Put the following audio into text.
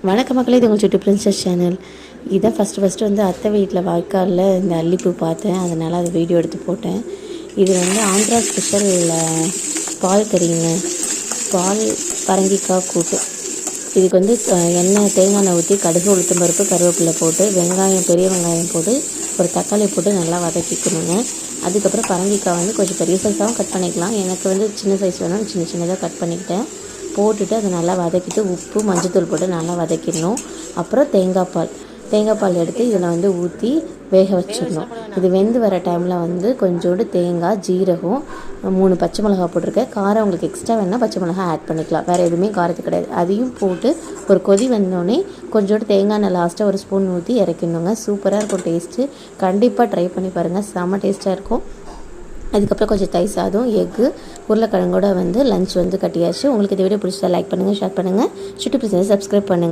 வணக்க மக்களே, இது உங்கள் சுட்டி பிரின்சஸ் சேனல். இதான் ஃபஸ்ட்டு வந்து அத்தை வீட்டில் வாய்க்காலில் இந்த அல்லிப்பூ பார்த்தேன். அதனால் அதை வீடியோ எடுத்து போட்டேன். இது வந்து ஆந்திரா ஸ்பெஷல் பால் கறிங்க, பால் பரங்கிக்காய் கூட்டு. இதுக்கு வந்து எண்ணெய் தேங்காய் ஊற்றி கடுகு உளுத்தம் பருப்பு கருவேப்பிலை போட்டு வெங்காயம் பெரிய வெங்காயம் போட்டு ஒரு தக்காளி போட்டு நல்லா வதக்கிக்கணுங்க. அதுக்கப்புறம் பரங்கிக்காய் வந்து கொஞ்சம் பெரிய சைஸாகவும் கட் பண்ணிக்கலாம். எனக்கு வந்து சின்ன சைஸ் வேணும், சின்னதாக கட் பண்ணிக்கிட்டேன். போட்டுட்டு அதை நல்லா வதக்கிட்டு உப்பு மஞ்சத்தூள் போட்டு நல்லா வதக்கிடணும். அப்புறம் தேங்காய் பால் எடுத்து இதில் வந்து ஊற்றி வேக வச்சிடணும். இது வெந்து வர டைமில் வந்து கொஞ்சோண்டு தேங்காய், ஜீரகம், 3 பச்சை மிளகா போட்டிருக்கேன். காரம் உங்களுக்கு எக்ஸ்ட்ரா வேணால் பச்சை மிளகா ஆட் பண்ணிக்கலாம், வேறு எதுவுமே காரத்து கிடையாது. அதையும் போட்டு ஒரு கொதி வந்தோடனே கொஞ்சோண்டு தேங்காய் எண்ணெய் லாஸ்ட்டாக ஒரு ஸ்பூன் ஊற்றி இறக்கிடணுங்க. சூப்பராக இருக்கும் டேஸ்ட்டு. கண்டிப்பாக ட்ரை பண்ணி பாருங்கள், செம்ம டேஸ்ட்டாக இருக்கும். அதுக்கப்புறம் கொஞ்சம் தயிர் சாதம், எக்கு, உருளைக்கிழங்கோட வந்து லஞ்ச் வந்து கட்டியாச்சு. உங்களுக்கு இந்த வீடியோ பிடிச்சா லைக் பண்ணுங்கள், ஷேர் பண்ணுங்கள், சுட்டி பிடிச்சதை சப்ஸ்கிரைப் பண்ணுங்கள்.